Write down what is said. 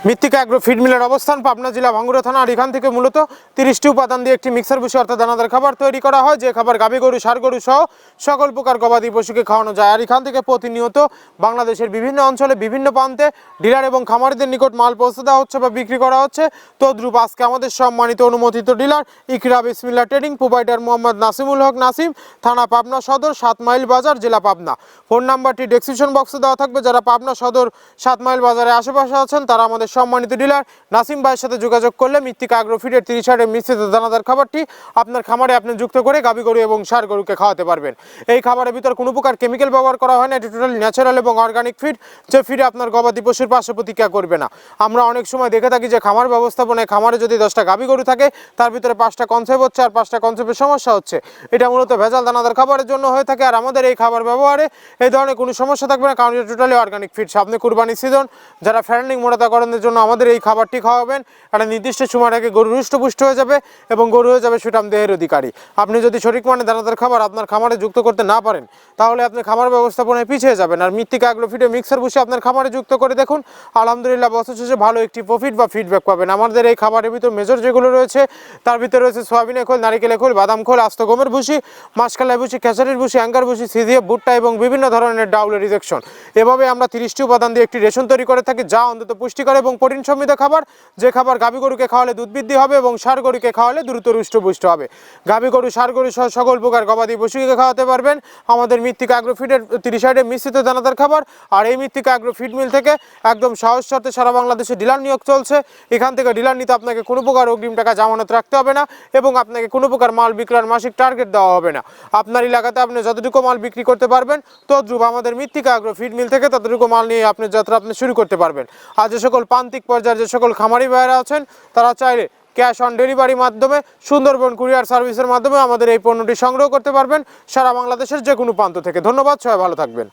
মৃত্তিকা agro feed মিলের অবস্থান পাবনা জেলা ভাঙ্গুড়া থানা। আর এখান থেকে মূলত 30টি উপাদান দিয়ে একটি মিক্সার ভুসি অর্থাৎ দানাদার খাবার তৈরি করা হয়, যে খাবার গাভী গরু, ষাঁড় গরু সহ সকল প্রকার গবাদি পশুকে খাওয়ানো যায়। আর এখান থেকে প্রতিনিয়ত বাংলাদেশের বিভিন্ন অঞ্চলে বিভিন্ন প্রান্তে ডিলার এবং খামারিদের নিকট মাল পৌঁছে দেওয়া হচ্ছে বা বিক্রি করা হচ্ছে। তদ্রূপ আজকে আমাদের সম্মানিত অনুমোদিত ডিলার ইকরা বিসমিল্লাহ ট্রেডিং, প্রোভাইডার মোহাম্মদ নাসিমুল হক নাসিম, থানা পাবনা সদর, 7 মাইল বাজার, জেলা পাবনা। ফোন নাম্বারটি ডেসক্রিপশন বক্সে দেওয়া থাকবে। যারা পাবনা সদর 7 মাইল বাজারে আশেপাশে আছেন তারা আমাদের সম্মানিত ডিলার নাসিম ভাইয়ের সাথে যোগাযোগ করলে মৃত্তিকা অ্যাগ্রো ফিডের 30 মিশ্রিত দানাদার খাবারটি আপনার খামারে আপনি যুক্ত করে গাভী গরু এবং ষাঁড় গরুকে খাওয়াতে পারবেন। এই খাবারের ভিতর কোনো প্রকার কেমিক্যাল ব্যবহার করা হয় না। এটি টোটালি ন্যাচারাল এবং অর্গানিক ফিড, যে ফিডে আপনার গবাদি পশুর পার্শ্ব প্রতিক্রিয়া করবে না। আমরা অনেক সময় দেখে থাকি যে খামার ব্যবস্থাপনায় খামারে যদি 10টা গাভী গরু থাকে তার ভিতরে 5টা কনসেপ্ট হচ্ছে আর 5টা কনসেপ্টের সমস্যা হচ্ছে। এটা মূলত ভেজাল দানাদার খাবারের জন্য হয়ে থাকে। আর আমাদের এই খাবার ব্যবহারে এই ধরনের কোনো সমস্যা থাকবে না, কারণ এটা টোটালি অর্গানিক ফিড। সামনে কুরবানি সিজন, যারা ফ্যারেন্ডিং মোটাতাকরণের জন্য আমাদের এই খাবারটি খাওয়াবেন, একটা নির্দিষ্ট সময় আগে গরু হৃষ্টপুষ্ট হয়ে যাবে এবং গরু হয়ে যাবে সুঠাম দেহের অধিকারী। আপনি যদি সঠিক মানে দানাদার খাবার আপনার খামারে যুক্ত করতে না পারেন তাহলে আপনি খামার ব্যবস্থাপনায় পিছিয়ে যাবেন। আর মৃত্তিকা অ্যাগ্রো ফিডে মিক্সার বসে আপনার খামারে যুক্ত করে দেখুন, আলহামদুলিল্লাহ বছর শেষে ভালো একটি প্রফিট বা ফিডব্যাক পাবেন। আমাদের এই খাবারের ভিতর মেজর যেগুলো রয়েছে তার ভিতরে রয়েছে সয়াবিনের খোল, নারিকেলের খোল, বাদাম খোল, আস্ত গমের ভুসি, মাসকালাই ভুসি, খেসারির ভুসি, অ্যাঙ্গার ভুসি, সিজিএফ, ভুট্টা এবং বিভিন্ন ধরনের ডাউলের রিজেকশন। এভাবে আমরা 30টি উপাদান দিয়ে একটি রেশন তৈরি করে থাকি, যা অন্তত পুষ্টিকর এবং প্রোটিন সমৃদ্ধ খাবার। যে খাবার গাভী গরুকে খাওয়ালে দুধ বৃদ্ধি হবে এবং ষাঁড় গরুকে খাওয়ালে দ্রুত হৃষ্টপুষ্ট হবে। গাভী গরু, ষাঁড় গরু সহ সকল প্রকার গবাদি পশুকে খাওয়াতে পারবেন আমাদের মৃত্তিকা অ্যাগ্রো ফিডের 30 মিশ্রিত দানাদার খাবার। আর এই মৃত্তিকা অ্যাগ্রো ফিড মিল থেকে একদম সহজ শর্তে সারা বাংলাদেশে ডিলার নিয়োগ চলছে। এখান থেকে ডিলার নিতে আপনাকে কোনো প্রকার অগ্রিম টাকা জামানত রাখতে হবে না এবং আপনাকে কোনো প্রকার মাল বিক্রয়ের মাসিক টার্গেট দেওয়া হবে না। আপনার এলাকাতে আপনি যতটুকু মাল বিক্রি করতে পারবেন তদ্রূপ আমাদের মৃত্তিকা অ্যাগ্রো ফিড মিল থেকে ততটুকু মাল নিয়ে আপনি যাত্রা আপনি শুরু করতে পারবেন। আর যে সকল প্রান্তিক পর্যায়ে যে সকল খামারি ভাইয়েরা আছেন তারা চাইলে ক্যাশ অন ডেলিভারির মাধ্যমে সুন্দরবন কুরিয়ার সার্ভিসের মাধ্যমে আমাদের এই পণ্যটি সংগ্রহ করতে পারবেন সারা বাংলাদেশের যে কোনো প্রান্ত থেকে। ধন্যবাদ, সবাই ভালো থাকবেন।